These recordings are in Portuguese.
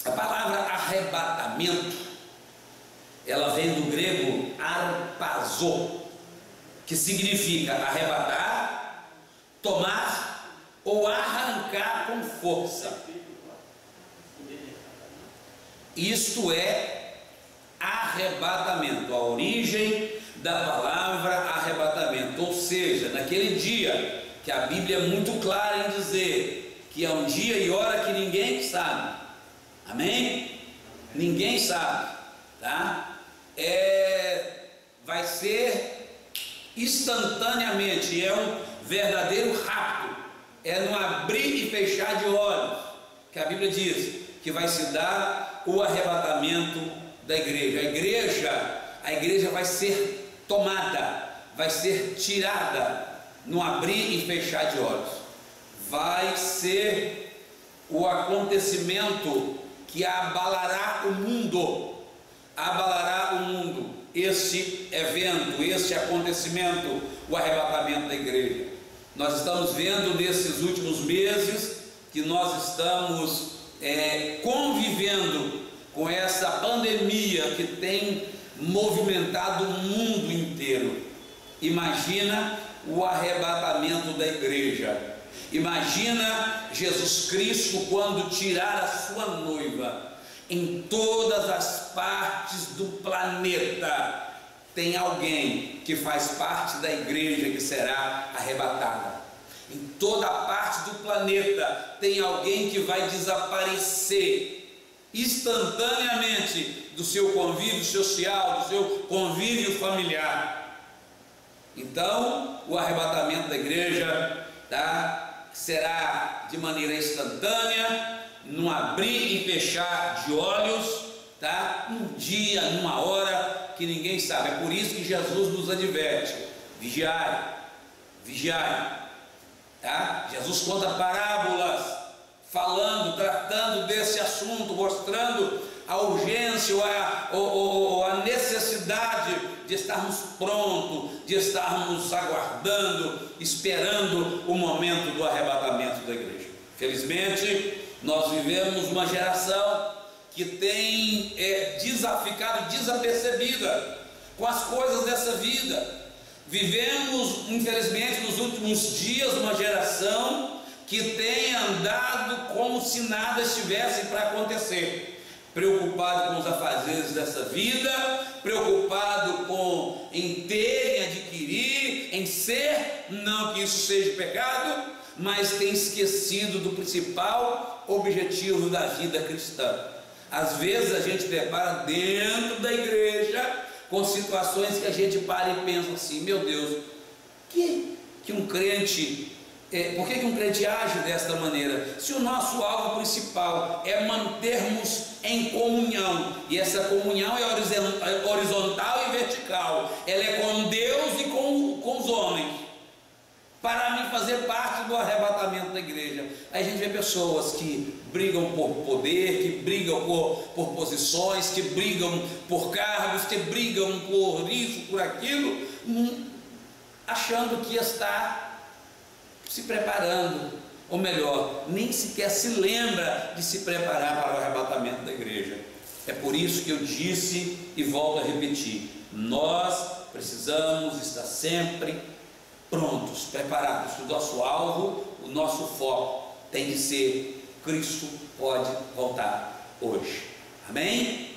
A palavra arrebatamento, ela vem do grego arpazo, que significa arrebatar, tomar ou arrancar com força. Isto é arrebatamento, a origem da palavra arrebatamento. Ou seja, naquele dia que a Bíblia é muito clara em dizer que é um dia e hora que ninguém sabe. Amém? Ninguém sabe, tá? Vai ser instantaneamente, é um verdadeiro rapto, é no abrir e fechar de olhos que a Bíblia diz que vai se dar o arrebatamento da igreja. A igreja vai ser tomada, vai ser tirada no abrir e fechar de olhos. Vai ser o acontecimento que abalará o mundo. Abalará o mundo, este evento, este acontecimento, o arrebatamento da igreja. Nós estamos vendo nesses últimos meses que nós estamos convivendo com essa pandemia que tem movimentado o mundo inteiro. Imagina o arrebatamento da igreja. Imagina Jesus Cristo quando tirar a sua noiva. Em todas as partes do planeta tem alguém que faz parte da igreja que será arrebatada. Em toda parte do planeta tem alguém que vai desaparecer instantaneamente do seu convívio social, do seu convívio familiar. Então, o arrebatamento da igreja, tá, será de maneira instantânea, num abrir e fechar de olhos, tá? Um dia, numa hora que ninguém sabe. É por isso que Jesus nos adverte: vigiai, vigiai, tá? Jesus conta parábolas, falando, tratando desse assunto, mostrando a urgência ou a necessidade de estarmos prontos, de estarmos aguardando, esperando o momento do arrebatamento da igreja. Felizmente, nós vivemos uma geração que tem ficado desapercebida com as coisas dessa vida. Vivemos, infelizmente, nos últimos dias, uma geração que tem andado como se nada estivesse para acontecer, preocupado com os afazeres dessa vida, preocupado em ter, em adquirir, em ser, não que isso seja pecado, mas tem esquecido do principal objetivo da vida cristã. Às vezes a gente depara dentro da igreja com situações que a gente para e pensa assim: meu Deus, que um crente, por que um crente age desta maneira? Se o nosso alvo principal é mantermos em comunhão, e essa comunhão é horizontal e vertical, ela é com Deus e com os homens, para mim fazer parte do arrebatamento da igreja. Aí a gente vê pessoas que brigam por poder, que brigam por posições, que brigam por cargos, que brigam por isso, por aquilo, achando que está se preparando, ou melhor, nem sequer se lembra de se preparar para o arrebatamento da igreja. É por isso que eu disse e volto a repetir: nós precisamos estar sempre prontos, preparados. O nosso alvo, o nosso foco tem que ser: Cristo pode voltar hoje. Amém?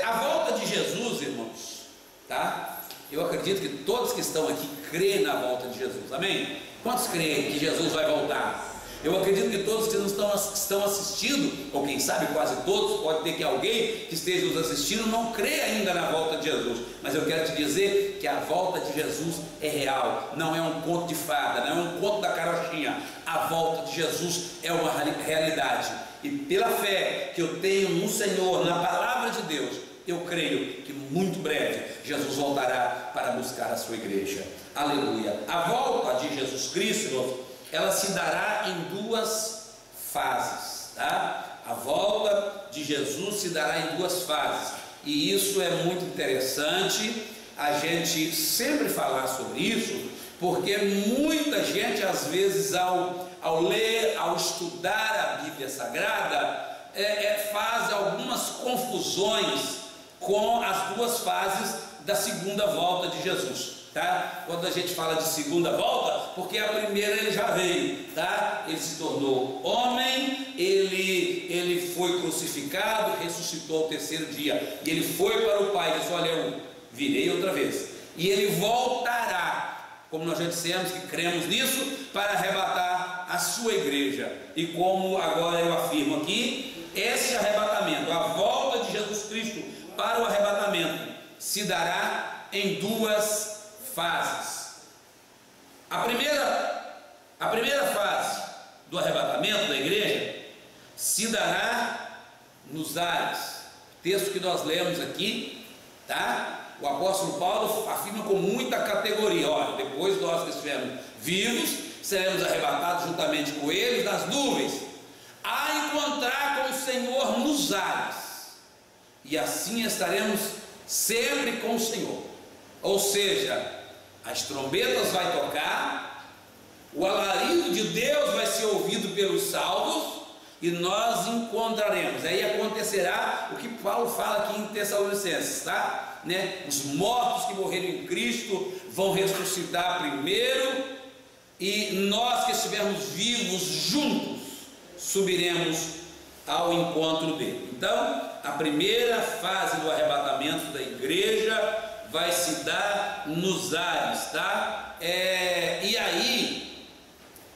A volta de Jesus, irmãos, tá? Eu acredito que todos que estão aqui creem na volta de Jesus. Amém? Quantos creem que Jesus vai voltar? Eu acredito que todos que estão assistindo, ou quem sabe quase todos, pode ter que alguém que esteja nos assistindo não crê ainda na volta de Jesus. Mas eu quero te dizer que a volta de Jesus é real, não é um conto de fada, não é um conto da carochinha. A volta de Jesus é uma realidade. E pela fé que eu tenho no Senhor, na palavra de Deus, eu creio que muito breve Jesus voltará para buscar a sua igreja. Aleluia. A volta de Jesus Cristo, ela se dará em duas fases, tá? A volta de Jesus se dará em duas fases, e isso é muito interessante a gente sempre falar sobre isso, porque muita gente, às vezes, ao ao ler, ao estudar a Bíblia Sagrada, faz algumas confusões com as duas fases da segunda volta de Jesus. Tá? Quando a gente fala de segunda volta, porque a primeira ele já veio, tá? Ele se tornou homem, ele foi crucificado, ressuscitou ao terceiro dia, e ele foi para o Pai e disse: olha, eu virei outra vez, e ele voltará, como nós já dissemos, que cremos nisso, para arrebatar a sua igreja. E como agora eu afirmo aqui, esse arrebatamento, a volta de Jesus Cristo para o arrebatamento, se dará em duas fases. A primeira fase do arrebatamento da igreja se dará nos ares. Texto que nós lemos aqui, tá? O apóstolo Paulo afirma com muita categoria: olha, depois nós que estivermos vivos, seremos arrebatados juntamente com eles nas nuvens, a encontrar com o Senhor nos ares, e assim estaremos sempre com o Senhor. Ou seja, as trombetas vai tocar, o alarido de Deus vai ser ouvido pelos salvos, e nós encontraremos. Aí acontecerá o que Paulo fala aqui em Tessalonicenses, tá? Os mortos que morreram em Cristo vão ressuscitar primeiro, e nós que estivermos vivos juntos subiremos ao encontro dele. Então, a primeira fase do arrebatamento da igreja vai se dar nos ares, tá? E aí,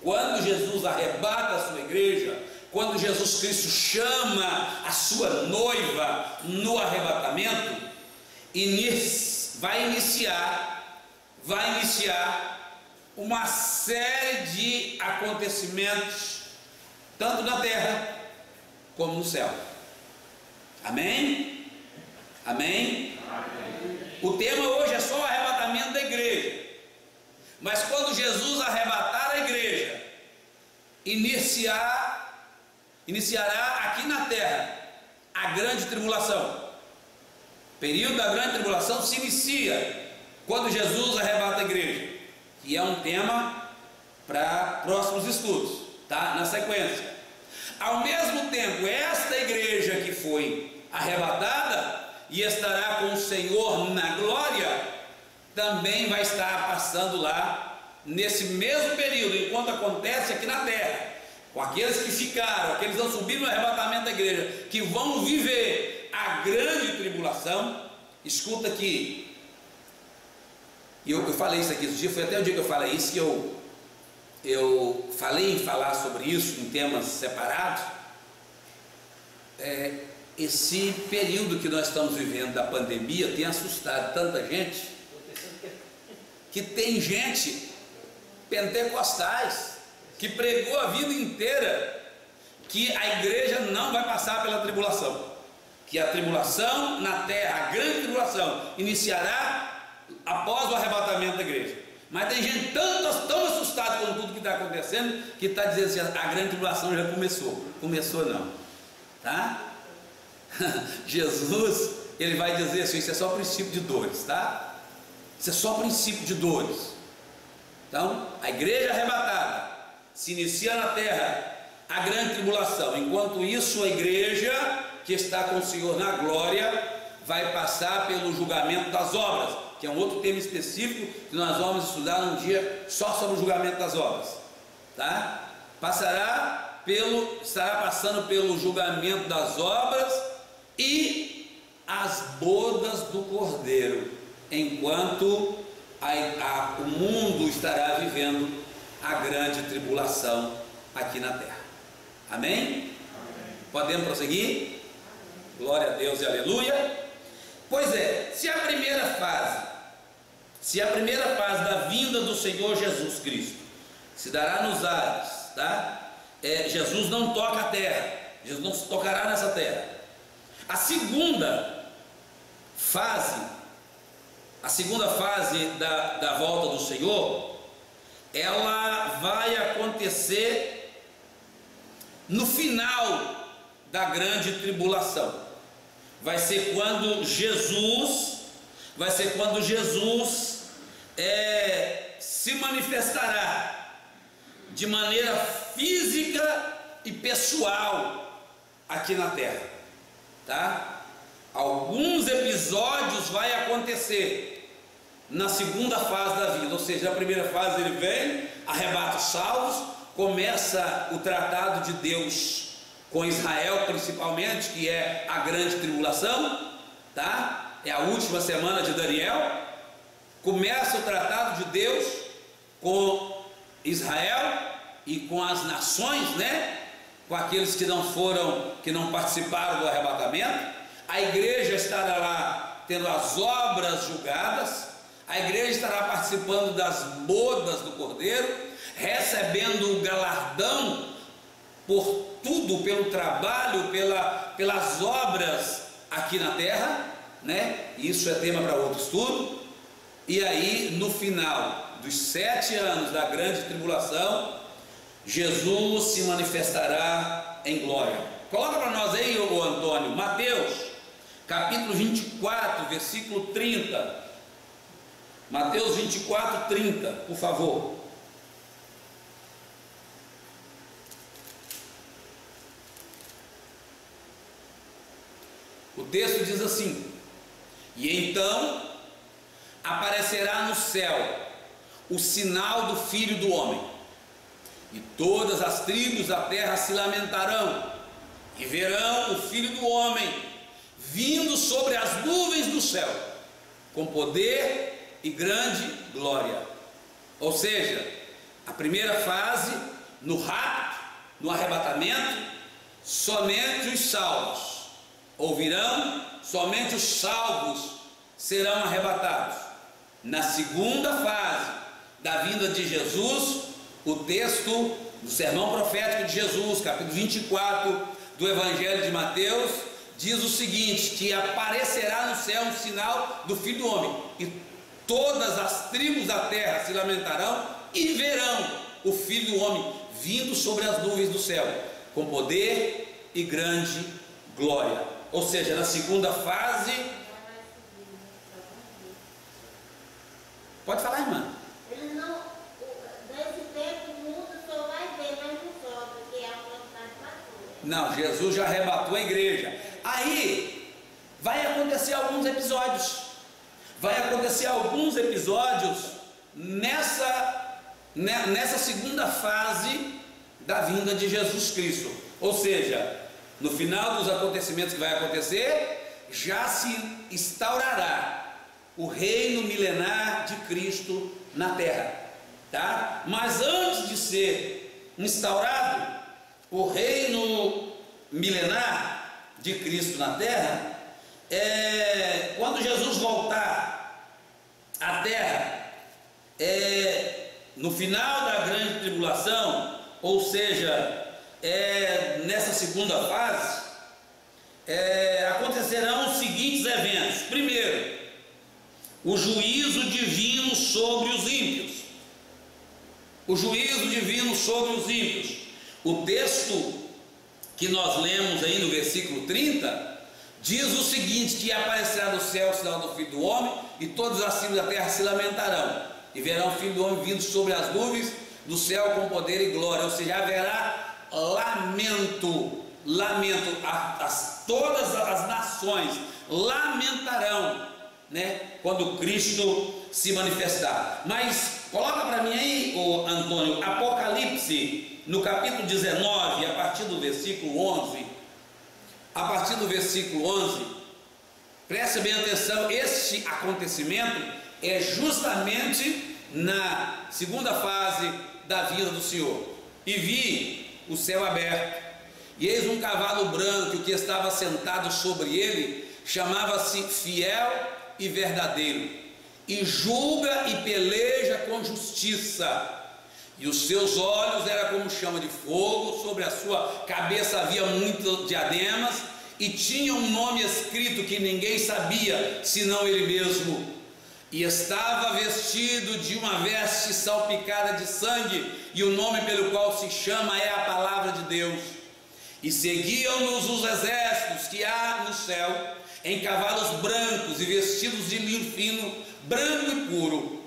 quando Jesus arrebata a sua igreja, quando Jesus Cristo chama a sua noiva no arrebatamento, vai iniciar uma série de acontecimentos, tanto na terra como no céu. Amém? Amém? O tema hoje é só o arrebatamento da igreja, mas quando Jesus arrebatar a igreja, iniciará aqui na terra a grande tribulação. O período da grande tribulação se inicia quando Jesus arrebata a igreja, que é um tema para próximos estudos, tá? Na sequência. Ao mesmo tempo, esta igreja que foi arrebatada e estará com o Senhor na glória, também vai estar passando lá nesse mesmo período, enquanto acontece aqui na terra, com aqueles que ficaram, aqueles que não subiram no arrebatamento da igreja, que vão viver a grande tribulação. Escuta aqui, e eu falei isso aqui esse dia, foi até o dia que eu falei isso, que eu falei em falar sobre isso em temas separados. Esse período que nós estamos vivendo da pandemia tem assustado tanta gente, que tem gente pentecostais que pregou a vida inteira que a igreja não vai passar pela tribulação, que a tribulação na terra, a grande tribulação, iniciará após o arrebatamento da igreja. Mas tem gente tão assustada com tudo que está acontecendo, que está dizendo assim: a grande tribulação já começou não, tá? Jesus, ele vai dizer assim: isso é só princípio de dores, tá? Isso é só princípio de dores. Então, a igreja arrebatada, se inicia na terra a grande tribulação. Enquanto isso, a igreja que está com o Senhor na glória vai passar pelo julgamento das obras, que é um outro tema específico que nós vamos estudar um dia só sobre o julgamento das obras, tá? Estará passando pelo julgamento das obras e as bodas do Cordeiro, enquanto o mundo estará vivendo a grande tribulação aqui na terra. Amém? Amém. Podemos prosseguir? Glória a Deus e aleluia. Pois é, se a primeira fase da vinda do Senhor Jesus Cristo se dará nos ares, tá? Jesus não toca a terra, Jesus não tocará nessa terra. A segunda fase da volta do Senhor, ela vai acontecer no final da grande tribulação. Vai ser quando Jesus se manifestará de maneira física e pessoal aqui na terra, tá? Alguns episódios vai acontecer na segunda fase da vida, ou seja, na primeira fase ele vem, arrebata os salvos, começa o tratado de Deus com Israel principalmente, que é a grande tribulação, tá? É a última semana de Daniel. Começa o tratado de Deus com Israel e com as nações, né? Com aqueles que não participaram do arrebatamento. A igreja estará lá tendo as obras julgadas, a igreja estará participando das bodas do Cordeiro, recebendo o galardão por tudo, pelo trabalho, pelas obras aqui na terra, né? Isso é tema para outro estudo. E aí, no final dos 7 anos da grande tribulação, Jesus se manifestará em glória. Coloca para nós aí, ô Antônio, Mateus, capítulo 24, versículo 30. Mateus 24, 30, por favor. O texto diz assim: e então aparecerá no céu o sinal do Filho do Homem, e todas as tribos da terra se lamentarão, e verão o Filho do Homem vindo sobre as nuvens do céu, com poder e grande glória. Ou seja, a primeira fase, no rapto, no arrebatamento, somente os salvos ouvirão, somente os salvos serão arrebatados. Na segunda fase da vinda de Jesus, o texto do sermão profético de Jesus, capítulo 24 do Evangelho de Mateus, diz o seguinte: que aparecerá no céu um sinal do Filho do Homem, e todas as tribos da terra se lamentarão e verão o Filho do Homem vindo sobre as nuvens do céu, com poder e grande glória. Ou seja, na segunda fase. Pode falar, irmã. Ele não, nesse tempo o mundo só vai ver, mas não sobe, porque é a quantidade matura. Não, Jesus já arrebatou a igreja. Aí vai acontecer alguns episódios. Vai acontecer alguns episódios nessa segunda fase da vinda de Jesus Cristo. Ou seja, no final dos acontecimentos que vai acontecer, já se instaurará o reino milenar de Cristo na terra, tá? Mas antes de ser instaurado o reino milenar de Cristo na terra, quando Jesus voltar à terra, no final da grande tribulação, ou seja, nessa segunda fase, acontecerão os seguintes eventos. Primeiro, o juízo divino sobre os ímpios. O juízo divino sobre os ímpios. O texto que nós lemos aí no versículo 30 diz o seguinte: que aparecerá no céu o sinal do Filho do Homem, e todas as tribos da terra se lamentarão, e verão o Filho do Homem vindo sobre as nuvens do céu com poder e glória. Ou seja, haverá lamento, todas as nações lamentarão, né, quando Cristo se manifestar. Mas coloca para mim aí, Antônio, Apocalipse, no capítulo 19, a partir do versículo 11. A partir do versículo 11, preste bem atenção. Este acontecimento é justamente na segunda fase da vida do Senhor. E vi o céu aberto, e eis um cavalo branco, e o que estava sentado sobre ele chamava-se Fiel e Verdadeiro, e julga e peleja com justiça, e os seus olhos eram como chama de fogo, sobre a sua cabeça havia muitas diademas, e tinha um nome escrito que ninguém sabia senão ele mesmo. E estava vestido de uma veste salpicada de sangue, e o nome pelo qual se chama é a Palavra de Deus. E seguiam-nos os exércitos que há no céu, em cavalos brancos e vestidos de linho fino, branco e puro.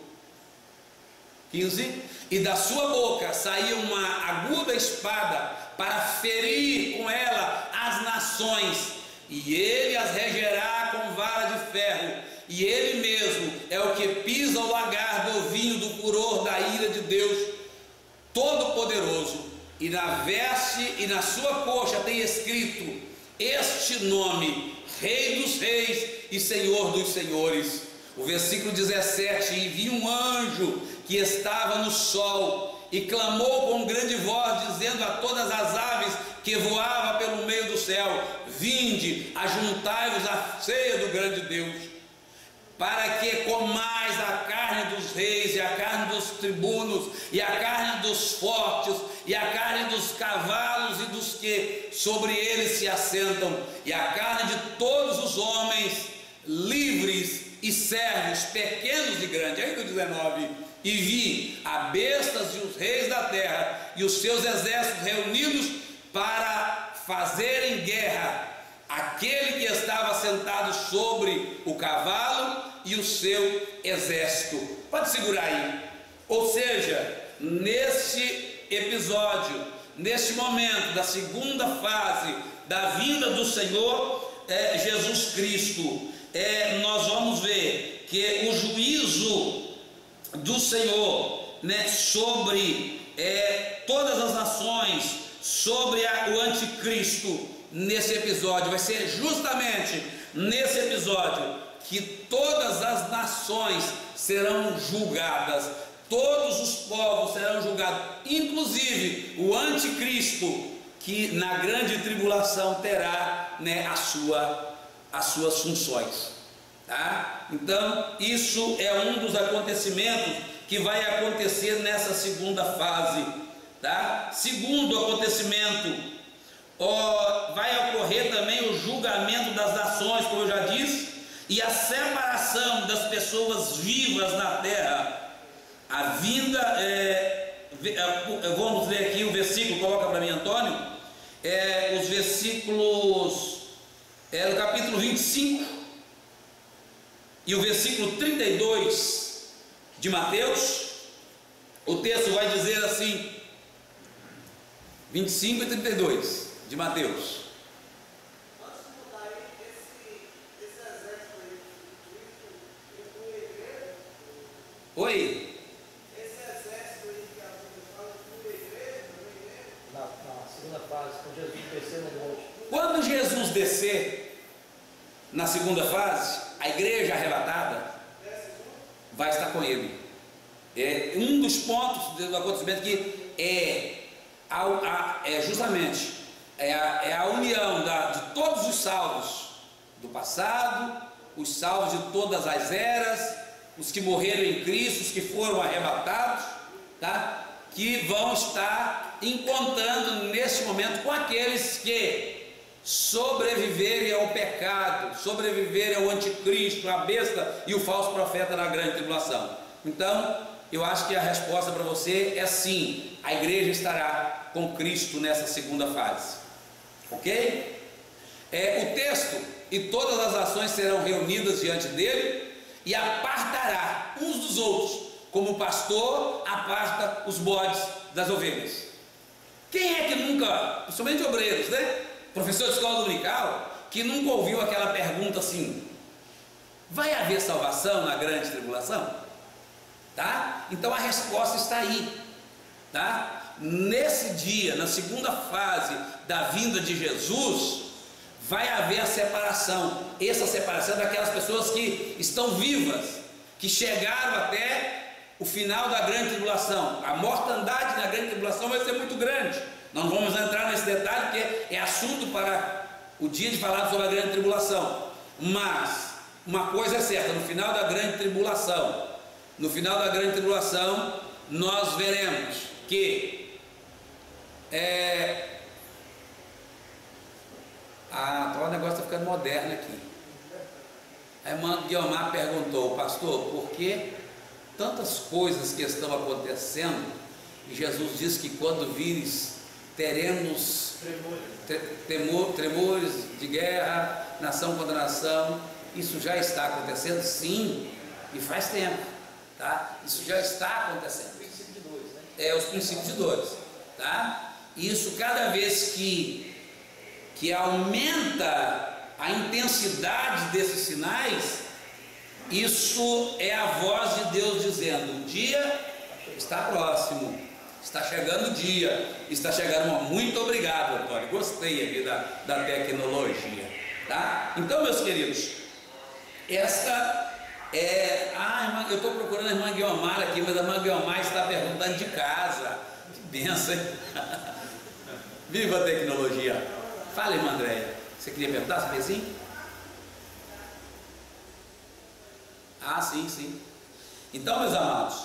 15. e da sua boca saía uma aguda espada para ferir com ela as nações, e ele as regerá com vara de ferro, e ele mesmo é o que pisa o lagar do vinho do furor da ira de Deus Todo-Poderoso. E na veste e na sua coxa tem escrito este nome: Rei dos Reis e Senhor dos Senhores. O versículo 17: E vi um anjo que estava no sol e clamou com grande voz, dizendo a todas as aves que voavam pelo meio do céu: Vinde, ajuntai-vos à ceia do grande Deus, para que comais a carne dos reis, e a carne dos tribunos, e a carne dos fortes, e a carne dos cavalos e dos que sobre eles se assentam, e a carne de todos os homens, livres e servos, pequenos e grandes. Aí no 19: E vi a bestas e os reis da terra e os seus exércitos reunidos para fazerem guerra àquele que estava sentado sobre o cavalo e o seu exército. Pode segurar aí. Ou seja, neste episódio, neste momento da segunda fase da vinda do Senhor Jesus Cristo, nós vamos ver que o juízo do Senhor, sobre todas as nações, sobre o anticristo, nesse episódio, vai ser justamente nesse episódio que todas as nações serão julgadas, todos os povos serão julgados, inclusive o anticristo, que na grande tribulação terá as suas funções, tá? Então isso é um dos acontecimentos que vai acontecer nessa segunda fase, tá? Segundo acontecimento, vai ocorrer também o julgamento das nações, como eu já disse, e a separação das pessoas vivas na terra. A vinda, vamos ler aqui o versículo, coloca para mim, Antônio, os versículos, no capítulo 25 e o versículo 32 de Mateus. O texto vai dizer assim, 25 e 32 de Mateus. Oi? Esse exército aí que a Bíblia fala que foi a igreja, na segunda fase, com Jesus descendo no monte. Quando Jesus descer na segunda fase, a igreja arrebatada vai estar com ele. É um dos pontos do acontecimento que justamente a união de todos os salvos do passado, os salvos de todas as eras, os que morreram em Cristo, os que foram arrebatados, tá? Que vão estar encontrando nesse momento com aqueles que sobreviverem ao pecado, sobreviverem ao anticristo, a besta e o falso profeta na grande tribulação. Então, eu acho que a resposta para você é sim, a igreja estará com Cristo nessa segunda fase, ok? O texto: e todas as nações serão reunidas diante dele, e apartará uns dos outros, como o pastor aparta os bodes das ovelhas. Quem é que nunca, principalmente obreiros, né? Professor de escola dominical, que nunca ouviu aquela pergunta assim: vai haver salvação na grande tribulação? Tá? Então a resposta está aí, tá? Nesse dia, na segunda fase da vinda de Jesus, vai haver a separação. Essa separação daquelas pessoas que estão vivas, que chegaram até o final da grande tribulação. A mortandade na grande tribulação vai ser muito grande. Não vamos entrar nesse detalhe, porque é assunto para o dia de falar sobre a grande tribulação. Mas uma coisa é certa: no final da grande tribulação, nós veremos que o negócio está ficando moderno aqui. A irmã Guiomar perguntou: pastor, por que tantas coisas que estão acontecendo? E Jesus disse que quando vires, teremos tremores de guerra, nação contra nação. Isso já está acontecendo? Sim, e faz tempo, tá? Isso já está acontecendo. os princípios de dores, tá? Isso cada vez que aumenta a intensidade desses sinais, isso é a voz de Deus dizendo: o dia está próximo, está chegando o dia, está chegando. Muito obrigado, Antônio, gostei aqui da tecnologia, tá? Então, meus queridos, esta é irmã, eu estou procurando a irmã Guiomar aqui, mas a irmã Guiomar está perguntando de casa. Que benção, hein? Viva a tecnologia. Fala, irmã Andréia, você queria perguntar, sabe assim? Sim. Então, meus amados,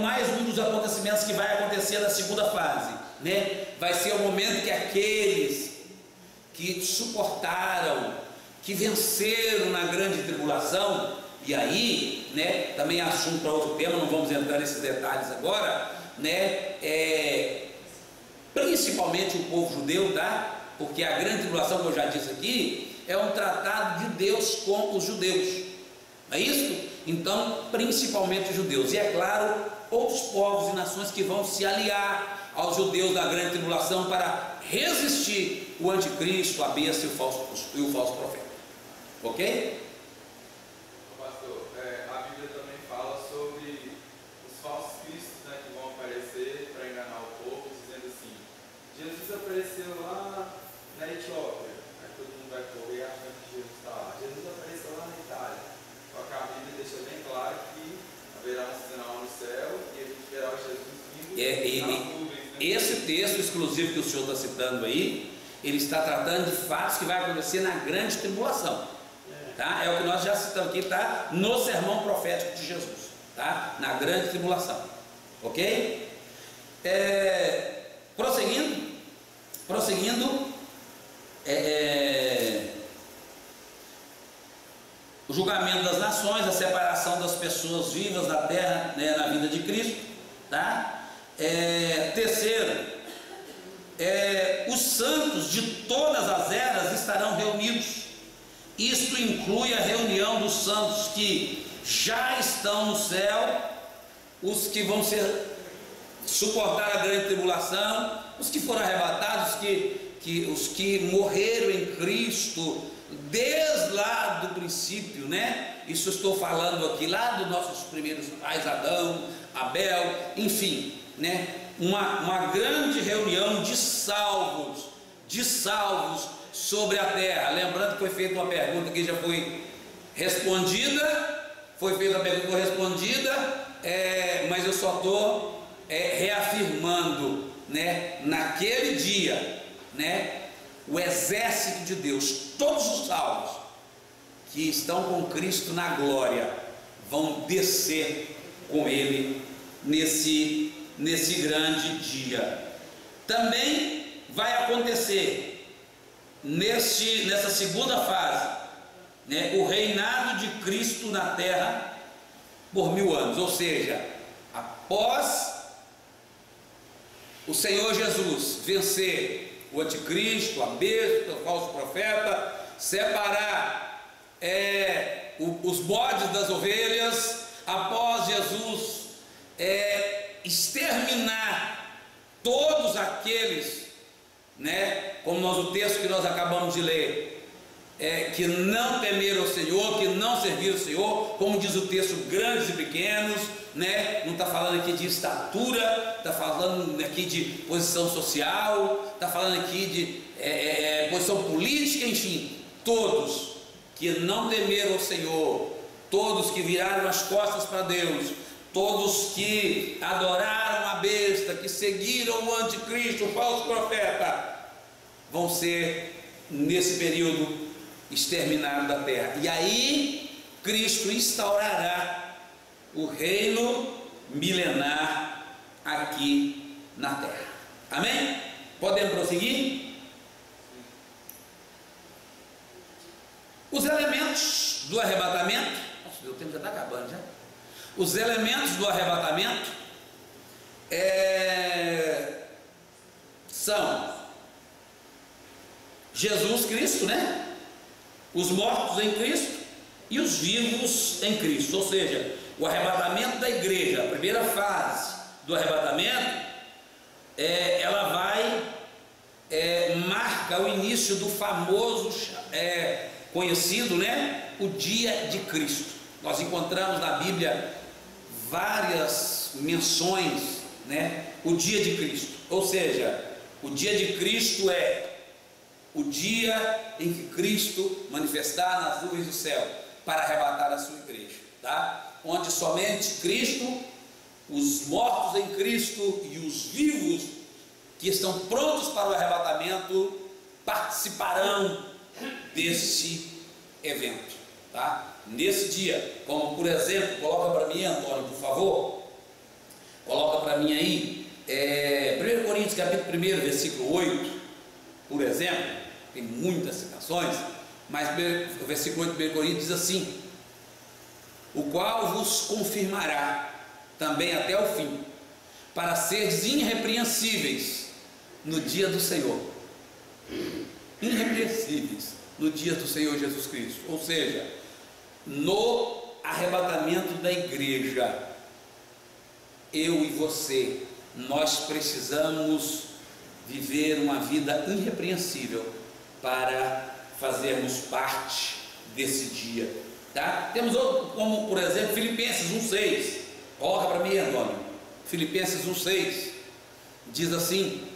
mais um dos acontecimentos que vai acontecer na segunda fase, né? Vai ser o momento que aqueles que suportaram, que venceram na grande tribulação, e aí, né, também é assunto para outro tema, não vamos entrar nesses detalhes agora, né, principalmente o povo judeu, tá? Porque a grande tribulação, que eu já disse aqui, é um tratado de Deus com os judeus, não é isso? Então, principalmente os judeus, e é claro, outros povos e nações que vão se aliar aos judeus da grande tribulação para resistir o anticristo, a besta e o falso profeta. Ok? Pastor, a Bíblia também fala sobre os falsos cristos, né, que vão aparecer para enganar o povo, dizendo assim: Jesus apareceu lá na Etiópia, aí todo mundo vai correr achando que Jesus está lá. Jesus apareceu lá na Itália. Só que a Bíblia deixa bem claro que haverá um sinal no céu e a gente verá o Jesus vindo nas nuvens, né? Esse texto exclusivo que o senhor está citando aí, ele está tratando de fatos que vai acontecer na grande tribulação. Tá? É o que nós já citamos aqui, tá? No sermão profético de Jesus, tá? Na grande tribulação, ok? Prosseguindo, o julgamento das nações, a separação das pessoas vivas da terra, né, na vida de Cristo, tá? Terceiro, os santos de todas as eras estarão reunidos. Isto inclui a reunião dos santos que já estão no céu, os que vão suportar a grande tribulação, os que foram arrebatados, os que morreram em Cristo desde lá do princípio, né? Isso eu estou falando aqui lá dos nossos primeiros pais, Adão, Abel, enfim, né? Uma grande reunião de salvos sobre a terra. Lembrando que foi feita uma pergunta que já foi respondida, mas eu só estou reafirmando, né, naquele dia, né, o exército de Deus, todos os salvos que estão com Cristo na glória, vão descer com Ele nesse grande dia. Também vai acontecer nessa segunda fase, né, o reinado de Cristo na terra por 1000 anos, ou seja, após o Senhor Jesus vencer o anticristo, a besta, o falso profeta, separar os bodes das ovelhas, após Jesus exterminar todos aqueles, né, como o texto que nós acabamos de ler, que não temeram o Senhor, que não serviram o Senhor, como diz o texto, grandes e pequenos, né? Não está falando aqui de estatura, está falando aqui de posição social, está falando aqui de posição política, enfim, todos que não temeram o Senhor, todos que viraram as costas para Deus, todos que adoraram a besta, que seguiram o anticristo, o falso profeta, vão ser nesse período exterminados da terra. E aí Cristo instaurará o reino milenar aqui na terra. Amém? Podemos prosseguir? Os elementos do arrebatamento, nossa, o tempo já está acabando já. Os elementos do arrebatamento são Jesus Cristo, né? Os mortos em Cristo e os vivos em Cristo, ou seja, o arrebatamento da igreja, a primeira fase do arrebatamento, ela vai marca o início do famoso, conhecido, né, o dia de Cristo. Nós encontramos na Bíblia várias menções, né, o dia de Cristo. Ou seja, o dia de Cristo é o dia em que Cristo manifestar nas nuvens do céu para arrebatar a sua igreja, tá? Onde somente Cristo, os mortos em Cristo e os vivos que estão prontos para o arrebatamento participarão desse evento, tá? Nesse dia, como por exemplo, coloca para mim, Antônio, por favor, coloca para mim aí, 1 Coríntios capítulo 1, versículo 8, por exemplo, tem muitas citações, mas o versículo 8 de 1 Coríntios diz assim: o qual vos confirmará também até o fim, para seres irrepreensíveis no dia do Senhor. Irrepreensíveis no dia do Senhor Jesus Cristo. Ou seja, no arrebatamento da igreja, eu e você, nós precisamos viver uma vida irrepreensível para fazermos parte desse dia, tá? Temos outro, como por exemplo Filipenses 1,6. Coloca para mim, Antônio. Filipenses 1,6 diz assim: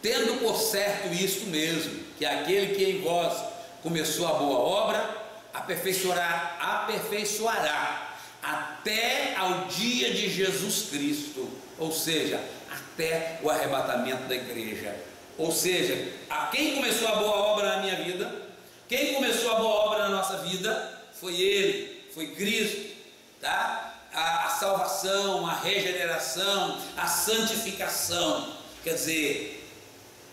tendo por certo isto mesmo, que aquele que em vós começou a boa obra, aperfeiçoará até ao dia de Jesus Cristo, ou seja, até o arrebatamento da igreja. Ou seja, a quem começou a boa obra na minha vida, quem começou a boa obra na nossa vida, foi Ele, foi Cristo, tá? A salvação, a regeneração, a santificação, quer dizer,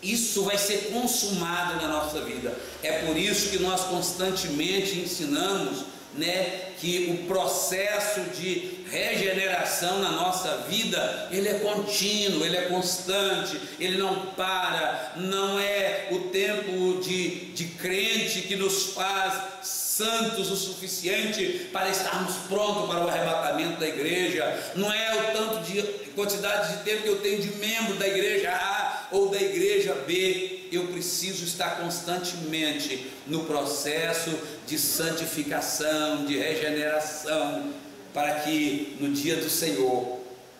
isso vai ser consumado na nossa vida. É por isso que nós constantemente ensinamos, né, que o processo de regeneração na nossa vida, ele é contínuo, ele é constante, ele não para, não é o tempo de crente que nos faz santos o suficiente para estarmos prontos para o arrebatamento da igreja, não é o tanto de quantidade de tempo que eu tenho de membro da igreja A ou da igreja B. Eu preciso estar constantemente no processo de santificação, de regeneração, para que no dia do Senhor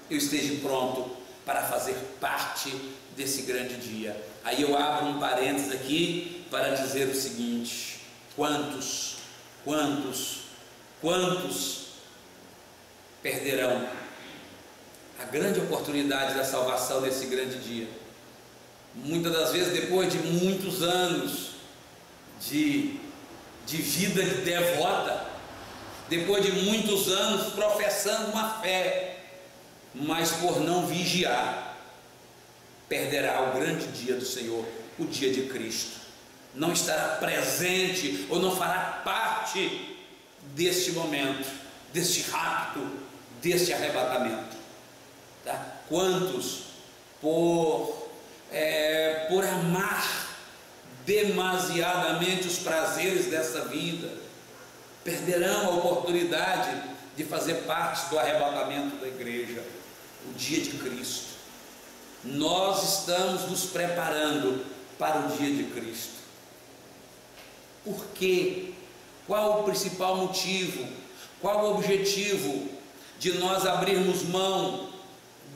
eu esteja pronto para fazer parte desse grande dia. Aí eu abro um parênteses aqui para dizer o seguinte: quantos perderão a grande oportunidade da salvação nesse grande dia? Muitas das vezes, depois de muitos anos de vida devota, depois de muitos anos professando uma fé, mas por não vigiar, perderá o grande dia do Senhor, o dia de Cristo. Não estará presente ou não fará parte deste momento, deste rapto, deste arrebatamento, tá? Quantos por amar demasiadamente os prazeres dessa vida perderão a oportunidade de fazer parte do arrebatamento da igreja, o dia de Cristo? Nós estamos nos preparando para o dia de Cristo. Por quê? Qual o principal motivo? Qual o objetivo de nós abrirmos mão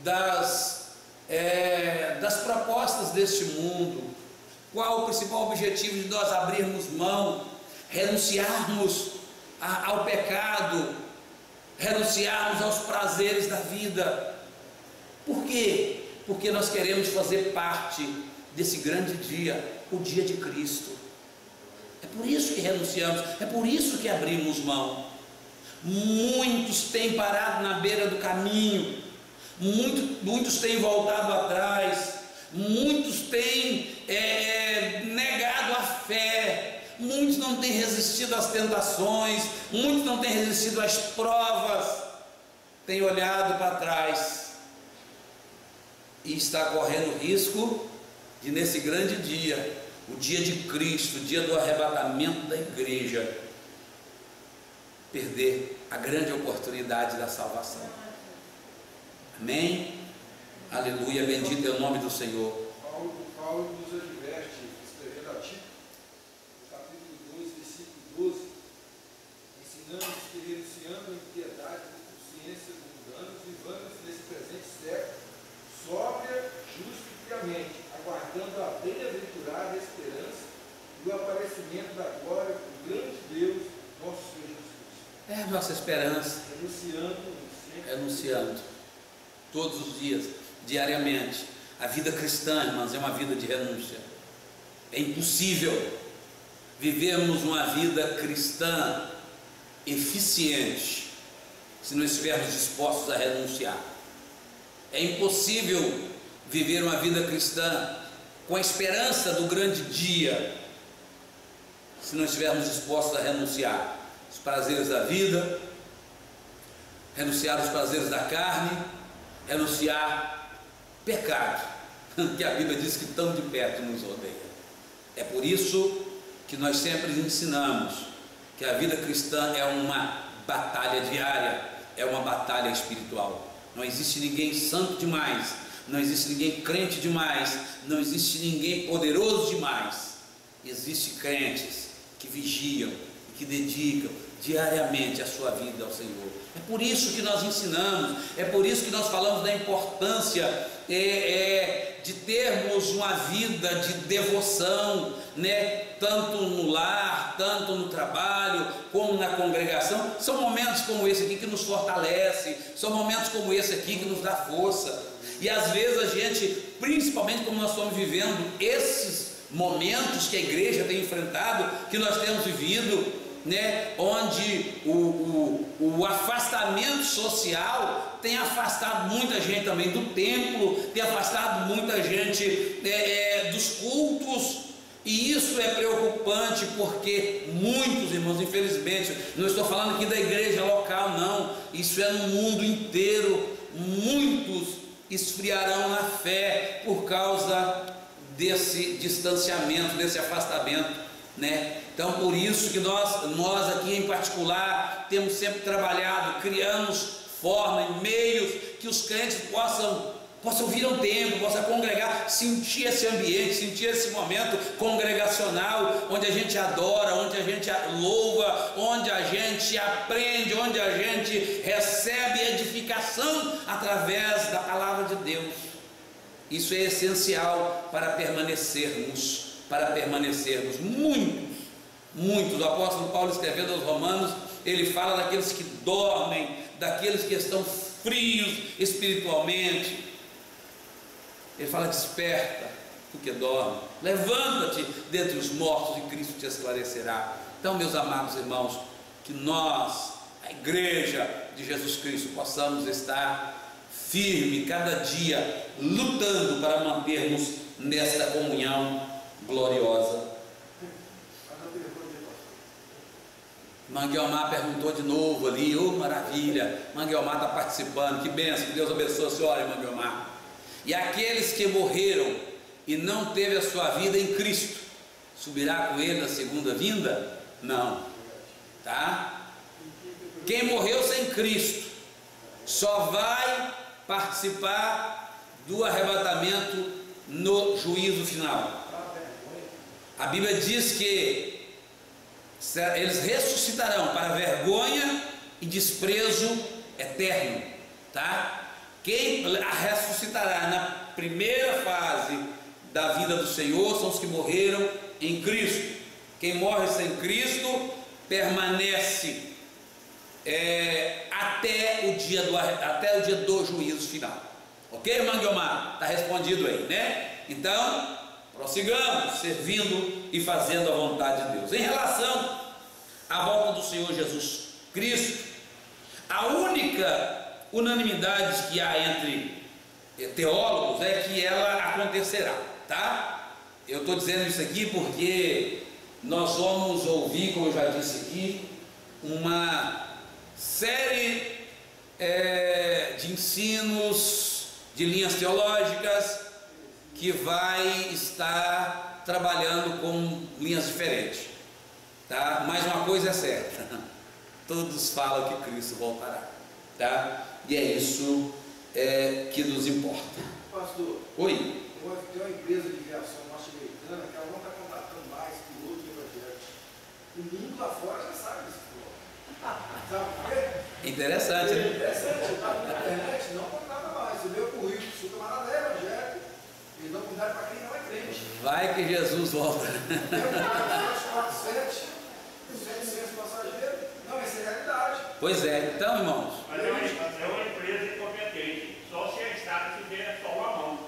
das propostas deste mundo? Qual o principal objetivo de nós abrirmos mão, renunciarmos ao pecado, renunciarmos aos prazeres da vida? Por quê? Porque nós queremos fazer parte desse grande dia, o dia de Cristo. É por isso que renunciamos, é por isso que abrimos mão. Muitos têm parado na beira do caminho, muitos têm voltado atrás, muitos têm negado a fé, muitos não têm resistido às tentações, muitos não têm resistido às provas, têm olhado para trás e está correndo risco de, nesse grande dia, o dia de Cristo, o dia do arrebatamento da igreja, perder a grande oportunidade da salvação. Amém? Aleluia, bendito é o nome do Senhor. Paulo nos adverte, escrevendo a Tito, capítulo 2, versículo 12, ensinando que, renunciando a impiedade e consciência mundanos, vivamos nesse presente século, sóbria, justa e friamente, aguardando a bem-aventurada esperança e o aparecimento da glória do grande Deus, nosso Senhor Jesus Cristo. É a nossa esperança. Renunciando Todos os dias, diariamente. A vida cristã, irmãos, é uma vida de renúncia. É impossível vivermos uma vida cristã eficiente se não estivermos dispostos a renunciar. É impossível viver uma vida cristã com a esperança do grande dia se não estivermos dispostos a renunciar os prazeres da vida, renunciar os prazeres da carne, renunciar pecado, que a Bíblia diz que tão de perto nos odeia. É por isso que nós sempre ensinamos que a vida cristã é uma batalha diária, é uma batalha espiritual. Não existe ninguém santo demais, não existe ninguém crente demais, não existe ninguém poderoso demais. Existem crentes que vigiam e que dedicam diariamente a sua vida ao Senhor. É por isso que nós ensinamos, é por isso que nós falamos da importância de termos uma vida de devoção, né? Tanto no lar, tanto no trabalho, como na congregação. São momentos como esse aqui que nos fortalece, são momentos como esse aqui que nos dá força. E às vezes a gente, principalmente como nós estamos vivendo esses momentos que a igreja tem enfrentado, que nós temos vivido, né, onde o afastamento social tem afastado muita gente também do templo, tem afastado muita gente dos cultos, e isso é preocupante, porque muitos irmãos, infelizmente, não estou falando aqui da igreja local, não, isso é no mundo inteiro, muitos esfriarão na fé por causa desse distanciamento, desse afastamento, né? Então, por isso que nós aqui em particular temos sempre trabalhado, criamos formas, meios que os crentes possam vir ao templo, possam congregar, sentir esse ambiente, sentir esse momento congregacional, onde a gente adora, onde a gente louva, onde a gente aprende, onde a gente recebe edificação através da palavra de Deus. Isso é essencial para permanecermos muitos. O apóstolo Paulo, escrevendo aos Romanos, ele fala daqueles que dormem, daqueles que estão frios espiritualmente. Ele fala: desperta, tu que dorme, levanta-te dentre os mortos e Cristo te esclarecerá. Então, meus amados irmãos, que nós, a igreja de Jesus Cristo, possamos estar firme cada dia, lutando para mantermos nesta comunhão gloriosa. Manguiomar perguntou de novo ali, oh maravilha, Manguiomar está participando, que bênção, que Deus abençoe a senhora, Manguiomar. E aqueles que morreram e não teve a sua vida em Cristo, subirá com ele na segunda vinda? Não, tá? Quem morreu sem Cristo só vai participar do arrebatamento no juízo final. A Bíblia diz que eles ressuscitarão para vergonha e desprezo eterno, tá? Quem ressuscitará na primeira fase da vida do Senhor são os que morreram em Cristo. Quem morre sem Cristo permanece até o dia do juízo final. Ok, Manguiomar? Está respondido aí, né? Então, prossigamos servindo e fazendo a vontade de Deus. Em relação à volta do Senhor Jesus Cristo, a única unanimidade que há entre teólogos é que ela acontecerá, tá? Eu estou dizendo isso aqui porque nós vamos ouvir, como eu já disse aqui, uma série de ensinos, de linhas teológicas, que vai estar trabalhando com linhas diferentes, tá? Mas uma coisa é certa: todos falam que Cristo voltará, tá? E é isso que nos importa. Pastor, Oi? tem uma empresa de viação norte-americana que ela não está contratando mais pilotos evangélicos. O mundo lá fora já sabe disso. Sabe por quê? Interessante, né? Interessante, você está na internet, não contrata mais. Você vê o currículo, se o camarada é evangélico, eles dão cuidado para quem não é crente. Vai que Jesus volta. Tem um cara que 700 passageiros. Não, essa é a realidade. Pois é, então, irmãos, Mas é uma empresa incompetente. Só se a estrada tiver só uma mão.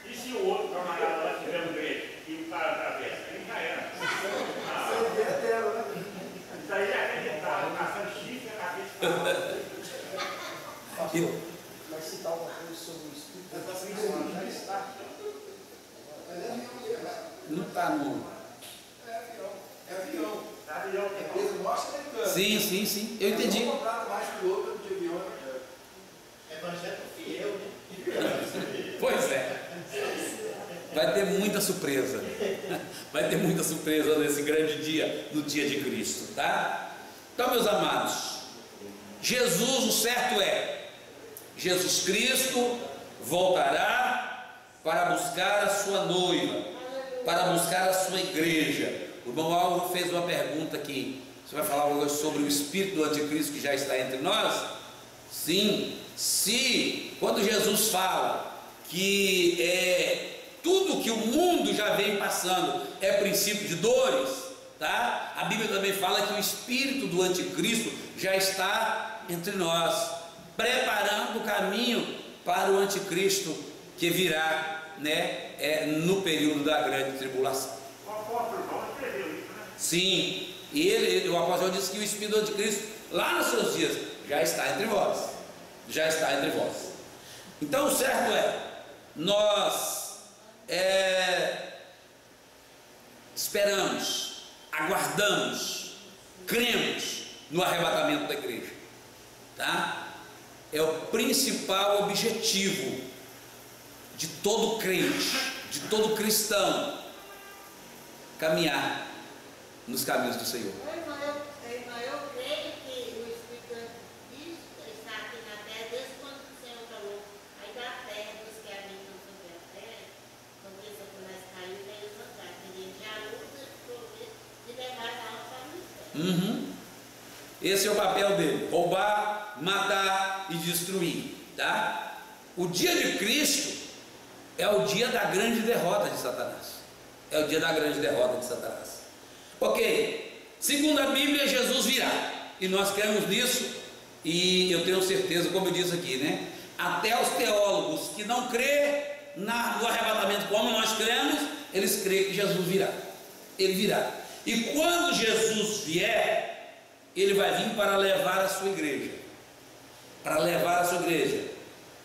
E se o outro camarada lá tiver um break e o cara atravessa, aí já era. Você vê a tela, né? Isso aí é acreditado, caçando chifre na cabeça. Pastor, vai citar alguma coisa sobre o Espírito Santo? Já está. não está no... É avião. É avião. Avião, É empresa norte-americana. Sim, eu entendi. Não contrata mais piloto de avião evangélico. Evangelho fiel, né? Pois é. Vai ter muita surpresa. Vai ter muita surpresa nesse grande dia, no dia de Cristo, tá? Então, meus amados, Jesus, o certo é, Jesus Cristo voltará para buscar a sua noiva, para buscar a sua igreja. O irmão Álvaro fez uma pergunta aqui. Você vai falar algo sobre o espírito do anticristo que já está entre nós? Sim. Se quando Jesus fala que tudo que o mundo já vem passando é princípio de dores, tá? A Bíblia também fala que o espírito do anticristo já está entre nós, preparando o caminho para o anticristo que virá, né, no período da grande tribulação. O apóstolo João escreveu isso, né? Sim, e o apóstolo João disse que o espírito do anticristo lá nos seus dias já está entre vós, já está entre vós. Então o certo nós esperamos, aguardamos, cremos no arrebatamento da igreja, tá? É o principal objetivo de todo crente, de todo cristão, caminhar nos caminhos do Senhor. Eu creio que o Espírito Santo está aqui na terra desde quando o Senhor falou aí da terra, dos que habitam sobre a terra, quando esse começa a cair, veio os andares, ele já luta de levar a alma para o inferno. Esse é o papel dele: roubar, matar e destruir, tá? O dia de Cristo é o dia da grande derrota de Satanás. É o dia da grande derrota de Satanás. Ok, segundo a Bíblia, Jesus virá, e nós cremos nisso, e eu tenho certeza, como eu disse aqui, né? Até os teólogos que não crêem no arrebatamento como nós cremos, eles creem que Jesus virá. Ele virá. E quando Jesus vier, ele vai vir para levar a sua igreja. Para levar a sua igreja.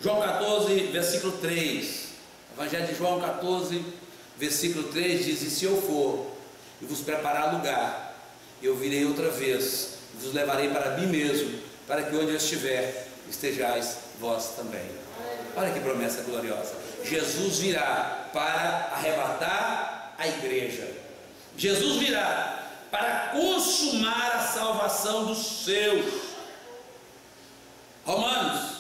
João 14, versículo 3. Evangelho de João 14, versículo 3 diz: e se eu for e vos preparar lugar, eu virei outra vez, e vos levarei para mim mesmo, para que onde eu estiver, estejais vós também. Olha que promessa gloriosa. Jesus virá para arrebatar a igreja. Jesus virá para consumar a salvação dos seus. Romanos,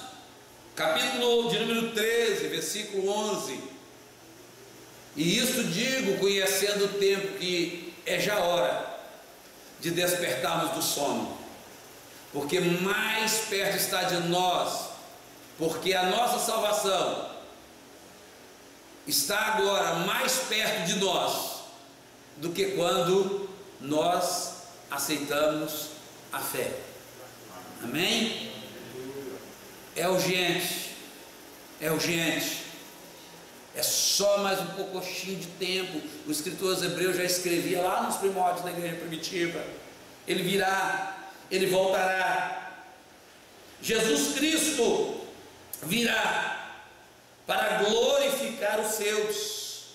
capítulo de número 13, versículo 11. E isto digo, conhecendo o tempo, que é já hora de despertarmos do sono, porque mais perto está de nós, porque a nossa salvação está agora mais perto de nós do que quando nós aceitamos a fé. Amém? É urgente, é urgente. É só mais um pouquinho de tempo. O escritor aos Hebreus já escrevia lá nos primórdios da igreja primitiva. Ele virá, ele voltará. Jesus Cristo virá para glorificar os seus,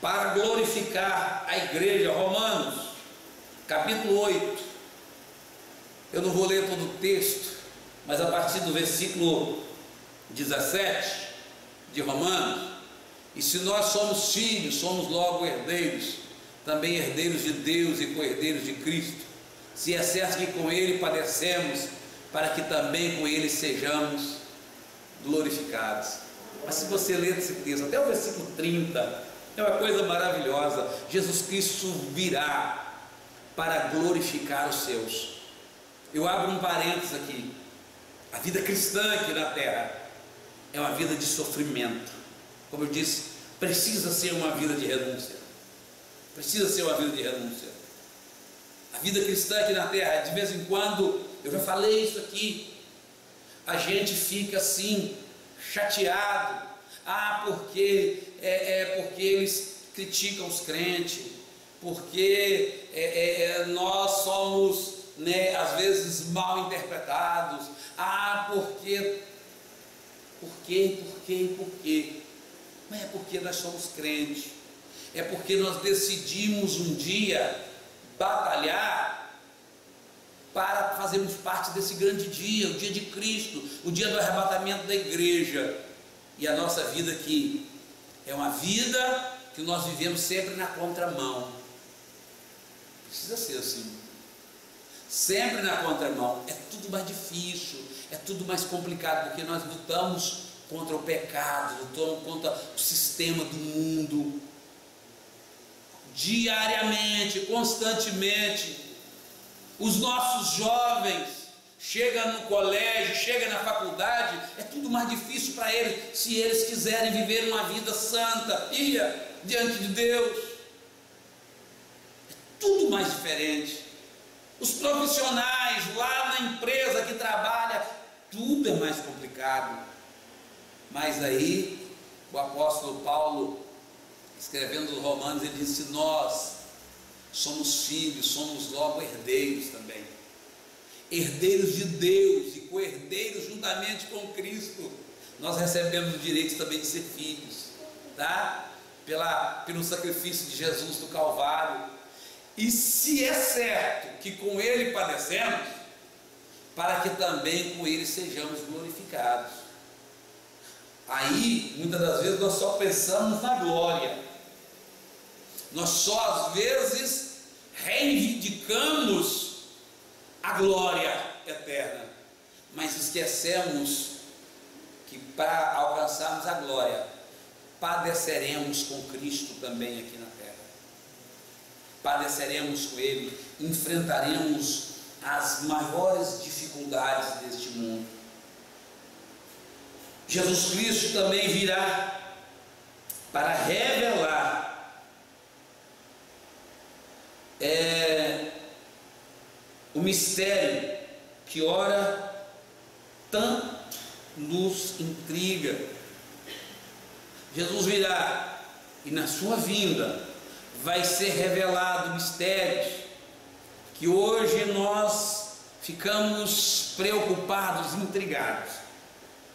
para glorificar a igreja. Romanos, capítulo 8. Eu não vou ler todo o texto, mas a partir do versículo 17 de Romanos: e se nós somos filhos, somos logo herdeiros, também herdeiros de Deus e co-herdeiros de Cristo, se é certo que com Ele padecemos, para que também com Ele sejamos glorificados. Mas se você ler esse texto, até o versículo 30, é uma coisa maravilhosa. Jesus Cristo virá para glorificar os seus. Eu abro um parênteses aqui. A vida cristã aqui na terra é uma vida de sofrimento. Como eu disse, precisa ser uma vida de renúncia. Precisa ser uma vida de renúncia. A vida cristã aqui na terra, de vez em quando, eu já falei isso aqui, a gente fica assim, chateado. Porque eles criticam os crentes, porque nós somos, às vezes, mal interpretados. Por quê? Não é porque nós somos crentes, é porque nós decidimos um dia batalhar para fazermos parte desse grande dia, o dia de Cristo, o dia do arrebatamento da igreja. E a nossa vida aqui é uma vida que nós vivemos sempre na contramão. Precisa ser assim. Sempre na contramão. É tudo mais difícil, é tudo mais complicado, porque nós lutamos contra o pecado, lutamos contra o sistema do mundo. Diariamente, constantemente. Os nossos jovens chega no colégio, chega na faculdade, é tudo mais difícil para eles, se eles quiserem viver uma vida santa, diante de Deus. É tudo mais diferente. Os profissionais lá na empresa que trabalha, tudo é mais complicado. Mas aí, o apóstolo Paulo, escrevendo os Romanos, ele disse: nós somos filhos, somos logo herdeiros também. Herdeiros de Deus e co-herdeiros juntamente com Cristo. Nós recebemos o direito também de ser filhos, tá? Pelo sacrifício de Jesus do Calvário. E se é certo que com Ele padecemos, para que também com Ele sejamos glorificados. Aí, muitas das vezes, nós só pensamos na glória. Nós só, às vezes, reivindicamos a glória eterna, mas esquecemos que para alcançarmos a glória, padeceremos com Cristo também aqui na terra. Padeceremos com Ele, enfrentaremos as maiores dificuldades deste mundo. Jesus Cristo também virá para revelar o mistério que ora tanto nos intriga. Jesus virá e na sua vinda vai ser revelado mistérios que hoje nós ficamos preocupados, intrigados,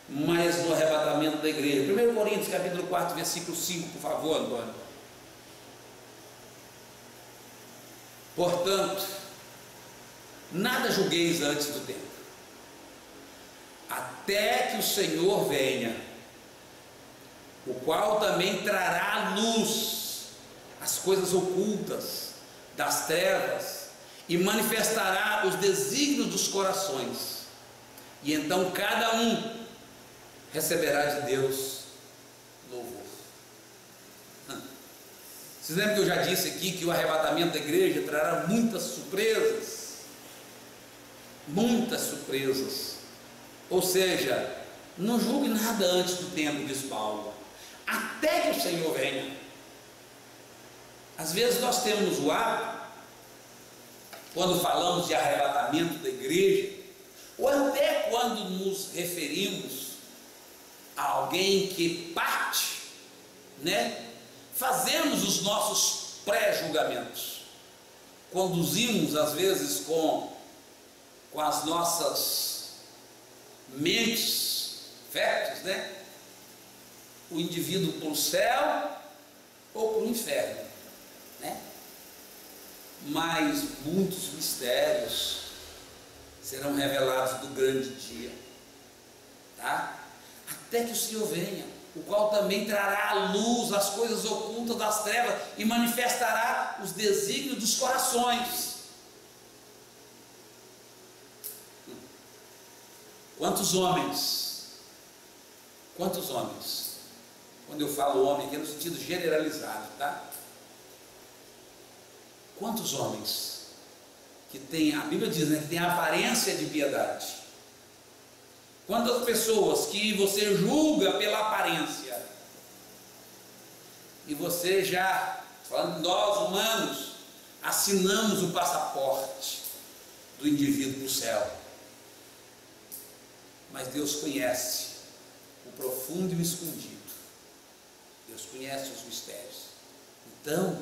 mas no arrebatamento da igreja. 1 Coríntios capítulo 4, versículo 5, por favor, Antônio. Portanto, nada julgueis antes do tempo, até que o Senhor venha, o qual também trará à luz as coisas ocultas das trevas e manifestará os desígnios dos corações, e então cada um receberá de Deus louvor. Vocês lembram que eu já disse aqui que o arrebatamento da igreja trará muitas surpresas? Muitas surpresas. Ou seja, não julgue nada antes do tempo, diz Paulo, até que o Senhor venha. Às vezes nós temos o hábito, quando falamos de arrebatamento da igreja, ou até quando nos referimos a alguém que parte, fazemos os nossos pré-julgamentos, conduzimos às vezes com as nossas mentes férteis, o indivíduo para o céu ou para o inferno, mas muitos mistérios serão revelados do grande dia, tá? Até que o Senhor venha, o qual também trará à luz as coisas ocultas das trevas e manifestará os desígnios dos corações. Quantos homens, quando eu falo homem aqui é no sentido generalizado, tá? Quantos homens que tem, a Bíblia diz, né, que tem a aparência de piedade? Quantas pessoas que você julga pela aparência e você já, falando nós humanos, assinamos o passaporte do indivíduo para o céu. Mas Deus conhece o profundo e o escondido. Deus conhece os mistérios. Então,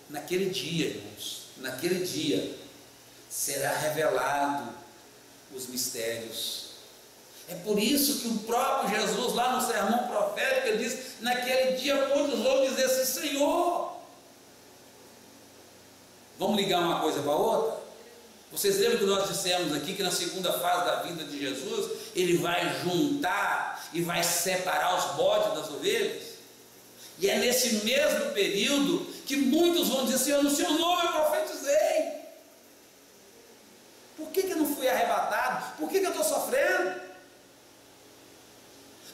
naquele dia, irmãos, naquele dia será revelado os mistérios. É por isso que o próprio Jesus, lá no sermão profético, ele diz: naquele dia muitos vão dizer assim: Senhor. Vamos ligar uma coisa para a outra? Vocês lembram que nós dissemos aqui que na segunda fase da vida de Jesus, ele vai juntar e vai separar os bodes das ovelhas? E é nesse mesmo período que muitos vão dizer: Senhor, no seu nome eu profetizei. Por que eu não fui arrebatado? Por que eu estou sofrendo?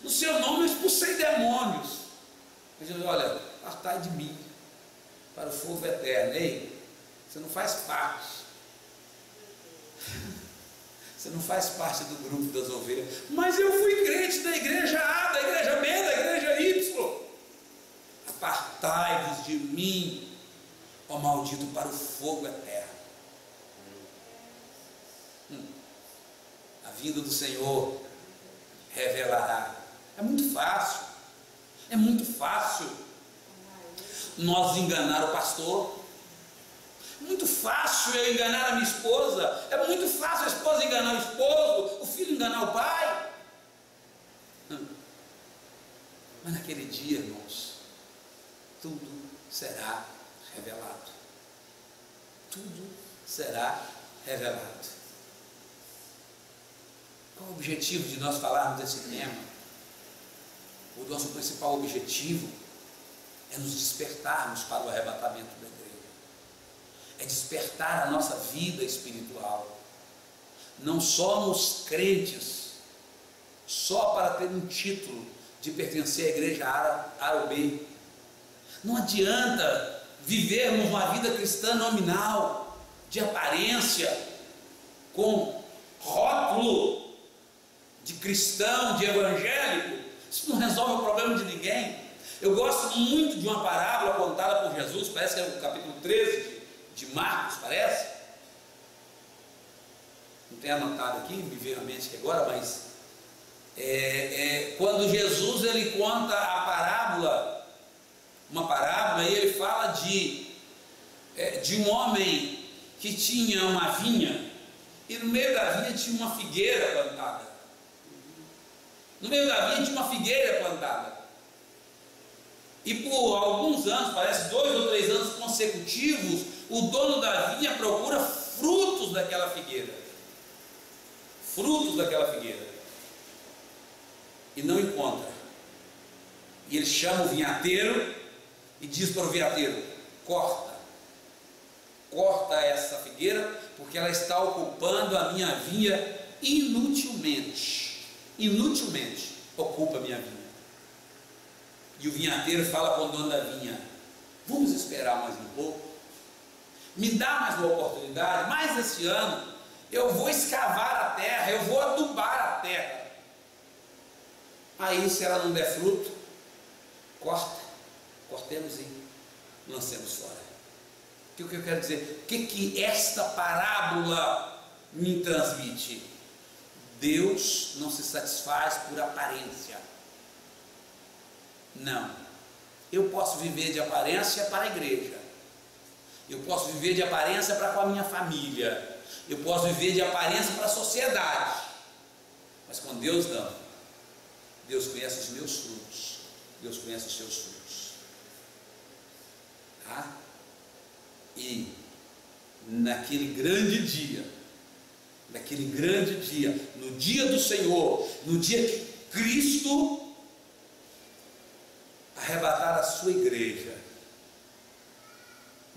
No seu nome eu expulsei demônios. Jesus, olha, apartai de mim para o fogo eterno. Ei, você não faz parte. Você não faz parte do grupo das ovelhas. Mas eu fui crente da igreja A, da igreja B, da igreja Y. Apartai-vos de mim, ó maldito, para o fogo eterno. A vinda do Senhor revelará. É muito fácil. É muito fácil nós enganar o pastor. Muito fácil eu enganar a minha esposa. É muito fácil a esposa enganar o esposo, o filho enganar o pai. Mas naquele dia, irmãos, tudo será revelado. Tudo será revelado. Qual o objetivo de nós falarmos desse tema? O nosso principal objetivo é nos despertarmos para o arrebatamento da igreja. É despertar a nossa vida espiritual. Não somos crentes só para ter um título de pertencer à igreja A ou B. Não adianta vivermos uma vida cristã nominal, de aparência, com rótulo de cristão, de evangélico. Isso não resolve o problema de ninguém. Eu gosto muito de uma parábola contada por Jesus, parece que é o capítulo 13 de Marcos, parece. Não tenho anotado aqui, me veio à mente aqui agora, mas quando Jesus ele conta a parábola, uma parábola, e ele fala de um homem que tinha uma vinha, e no meio da vinha tinha uma figueira plantada. No meio da vinha tinha uma figueira plantada. E por alguns anos, parece 2 ou 3 anos consecutivos, o dono da vinha procura frutos daquela figueira. Frutos daquela figueira. E não encontra. E ele chama o vinhateiro e diz para o vinhateiro: corta. Corta essa figueira, porque ela está ocupando a minha vinha inutilmente. Inutilmente ocupa a minha vinha. E o vinhateiro fala com o dono da vinha: vamos esperar mais um pouco, me dá mais uma oportunidade, mais esse ano eu vou escavar a terra, eu vou adubar a terra. Aí se ela não der fruto, cortemos e lancemos fora. O que eu quero dizer? O que esta parábola me transmite? Deus não se satisfaz por aparência. Não. Eu posso viver de aparência para a igreja. Eu posso viver de aparência para com a minha família. Eu posso viver de aparência para a sociedade. Mas com Deus não. Deus conhece os meus frutos. Deus conhece os seus frutos. Tá? E naquele grande dia, no dia do Senhor, no dia que Cristo arrebatar a sua igreja,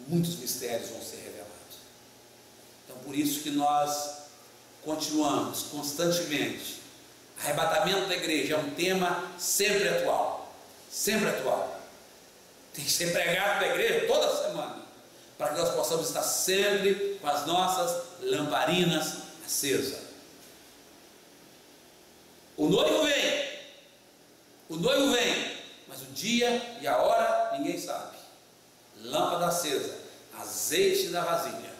muitos mistérios vão ser revelados. Então por isso que nós continuamos constantemente. Arrebatamento da igreja é um tema sempre atual, sempre atual. Tem que ser pregado na igreja toda semana, para que nós possamos estar sempre com as nossas lamparinas acesas. O noivo vem, mas o dia e a hora ninguém sabe. Lâmpada acesa, azeite na vasilha.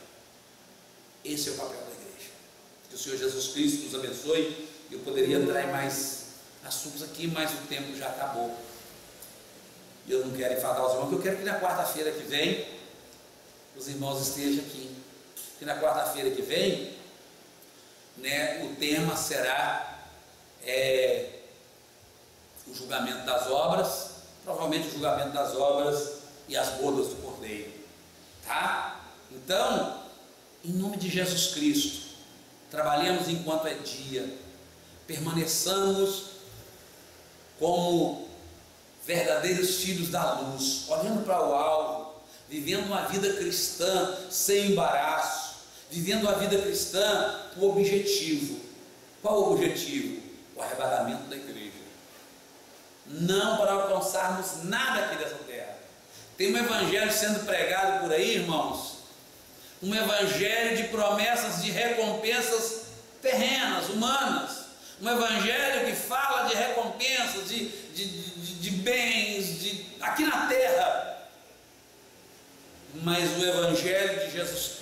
Esse é o papel da igreja. Que o Senhor Jesus Cristo nos abençoe. Eu poderia entrar em mais assuntos aqui, mas o tempo já acabou. E eu não quero enfadar os irmãos, porque eu quero que na quarta-feira que vem os irmãos estejam aqui. Que na quarta-feira que vem, né, o tema será o julgamento das obras, provavelmente o julgamento das obras e as bodas do Cordeiro, tá? Então, em nome de Jesus Cristo, trabalhemos enquanto é dia, permaneçamos como verdadeiros filhos da luz, olhando para o alvo, vivendo uma vida cristã sem embaraço, vivendo uma vida cristã com objetivo. Qual o objetivo? O arrebatamento da igreja. Não para alcançarmos nada aqui dessa terra. Tem um evangelho sendo pregado por aí, irmãos, um evangelho de promessas de recompensas terrenas, humanas, um evangelho que fala de recompensas, de bens, aqui na terra. Mas o evangelho de Jesus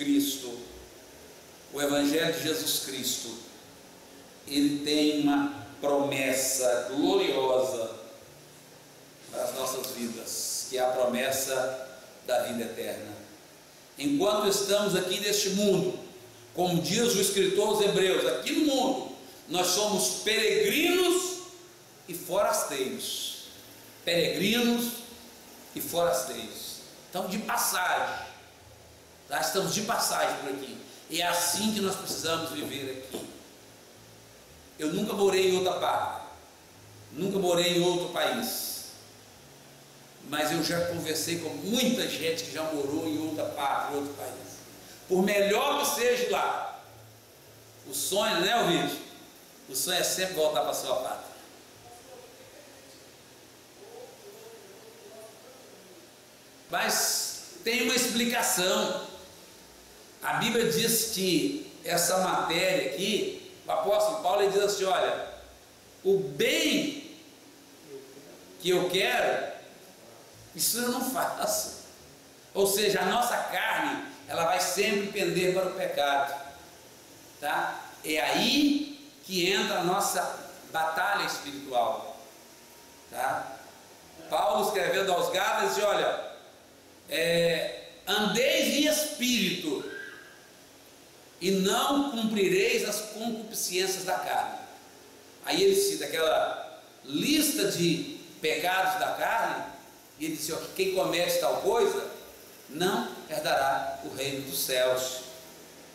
Cristo, ele tem uma promessa gloriosa para as nossas vidas, que é a promessa da vida eterna. Enquanto estamos aqui neste mundo, como diz o escritor aos Hebreus, aqui no mundo, nós somos peregrinos e forasteiros. Peregrinos e forasteiros. Estamos de passagem, tá? Estamos de passagem por aqui. E é assim que nós precisamos viver aqui. Eu nunca morei em outra parte, nunca morei em outro país, mas eu já conversei com muita gente que já morou em outra parte, em outro país. Por melhor que seja lá, o sonho, né, Ovídio? O sonho é sempre voltar para a sua pátria. Mas tem uma explicação. A Bíblia diz que essa matéria aqui, o apóstolo Paulo, ele diz assim: olha, o bem que eu quero, isso eu não faço. Ou seja, a nossa carne, ela vai sempre pender para o pecado, tá? É aí que entra a nossa batalha espiritual, tá? Paulo, escrevendo aos Gálatas, diz: olha, andeis em espírito e não cumprireis as concupiscências da carne. Aí ele cita aquela lista de pecados da carne, e ele diz: quem comete tal coisa não herdará o reino dos céus.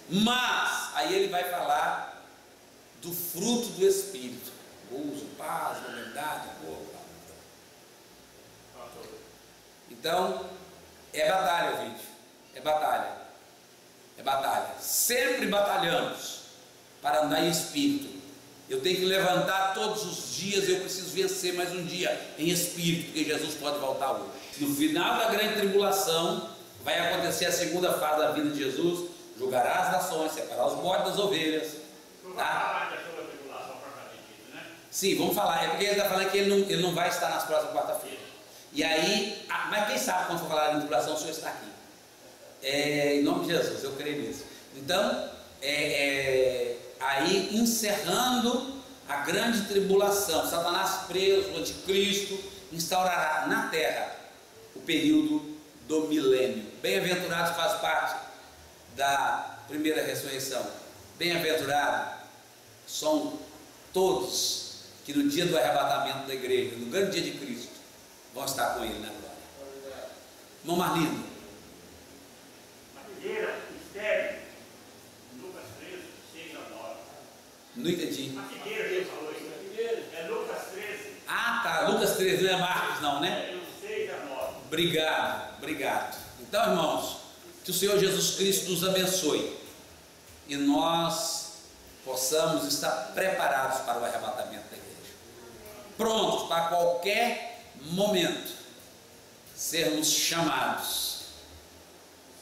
Mas aí ele vai falar do fruto do Espírito: gozo, paz, bondade, amor. Então é batalha, ouvinte, é batalha. É batalha. Sempre batalhamos para andar em espírito. Eu tenho que levantar todos os dias. Eu preciso vencer mais um dia em espírito, porque Jesus pode voltar hoje. No final da grande tribulação vai acontecer a segunda fase da vida de Jesus: julgará as nações, separar os bodes das ovelhas. Tá? Sim, vamos falar. É porque ele está falando que ele não vai estar nas próximas quarta-feira. E aí, mas quem sabe quando for falar da tribulação, o Senhor está aqui. Em nome de Jesus, eu creio nisso. Então, aí encerrando a grande tribulação, Satanás preso, o anticristo instaurará na terra o período do milênio. Bem-aventurados faz parte da primeira ressurreição. Bem-aventurados são todos que no dia do arrebatamento da igreja, no grande dia de Cristo, vão estar com ele na glória. Irmão Marlino. Estéreo, Lucas 13, 6 a 9. Não entendi. A figueira que ele falou isso. É Lucas 13. Ah, tá. Lucas 13, não é Marcos, não, né? 6 a 9. Obrigado. Então, irmãos, que o Senhor Jesus Cristo nos abençoe e nós possamos estar preparados para o arrebatamento da igreja, prontos para qualquer momento sermos chamados,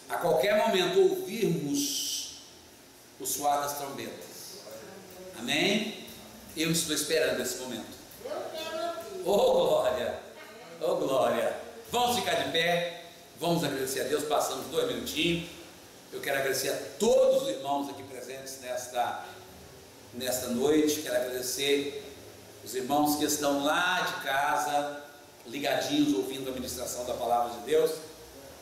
a qualquer momento ouvirmos o soar das trombetas. Amém? Eu estou esperando esse momento. Oh glória, oh glória. Vamos ficar de pé, vamos agradecer a Deus. Passamos 2 minutinhos. Eu quero agradecer a todos os irmãos aqui presentes nesta noite. Quero agradecer os irmãos que estão lá de casa, ligadinhos, ouvindo a ministração da palavra de Deus.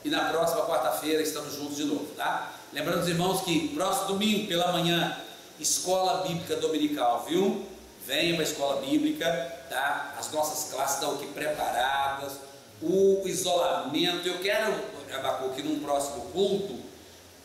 E na próxima quarta-feira estamos juntos de novo, tá? Lembrando os irmãos que próximo domingo pela manhã, escola bíblica dominical, viu? Venham para a escola bíblica, tá? As nossas classes estão aqui preparadas. O isolamento, eu quero, Abacuque, num próximo culto,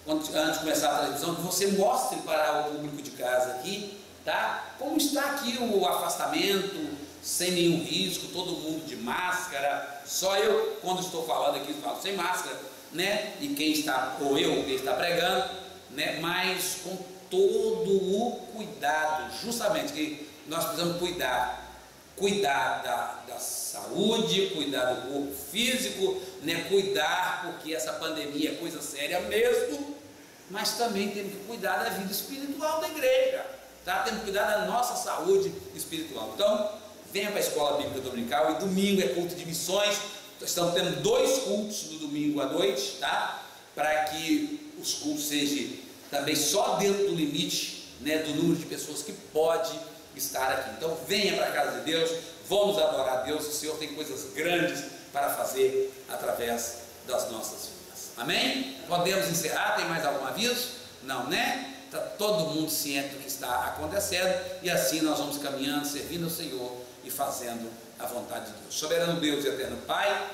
antes de começar a transmissão, que você mostre para o público de casa aqui, tá? Como está aqui o afastamento, sem nenhum risco, todo mundo de máscara. Só eu, quando estou falando aqui, falo sem máscara, né? E quem está, ou eu, quem está pregando, né? Mas com todo o cuidado, justamente que nós precisamos cuidar da saúde, cuidar do corpo físico, né? Cuidar, porque essa pandemia é coisa séria mesmo, mas também temos que cuidar da vida espiritual da igreja, tá? Temos que cuidar da nossa saúde espiritual. Então, venha para a escola bíblica dominical, e domingo é culto de missões. Estamos tendo 2 cultos no domingo à noite, tá? Para que os cultos sejam também só dentro do limite, né, do número de pessoas que pode estar aqui. Então venha para a casa de Deus, vamos adorar a Deus. O Senhor tem coisas grandes para fazer através das nossas vidas. Amém? Podemos encerrar? Tem mais algum aviso? Não, né? Está todo mundo ciente do que está acontecendo, e assim nós vamos caminhando, servindo ao Senhor e fazendo a vontade de Deus. Soberano Deus e eterno Pai,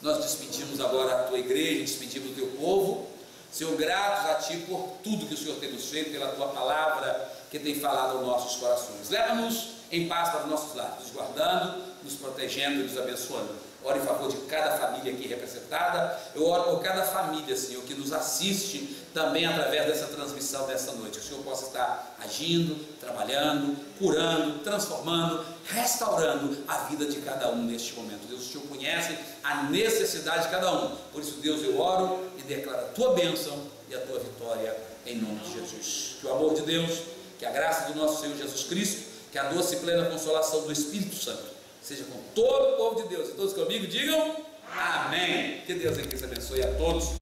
nós despedimos agora a tua igreja, despedimos o teu povo, Senhor, gratos a ti por tudo que o Senhor tem nos feito, pela tua palavra que tem falado aos nossos corações. Leva-nos em paz para os nossos lares, nos guardando, nos protegendo e nos abençoando. Oro em favor de cada família aqui representada. Eu oro por cada família, Senhor, que nos assiste também através dessa transmissão dessa noite. Que o Senhor possa estar agindo, trabalhando, curando, transformando, restaurando a vida de cada um neste momento. Deus, o Senhor conhece a necessidade de cada um. Por isso, Deus, eu oro e declaro a tua bênção e a tua vitória em nome de Jesus. Que o amor de Deus, que a graça do nosso Senhor Jesus Cristo, que a doce e plena consolação do Espírito Santo seja com todo o povo de Deus. E todos comigo digam amém. Que Deus aqui abençoe a todos.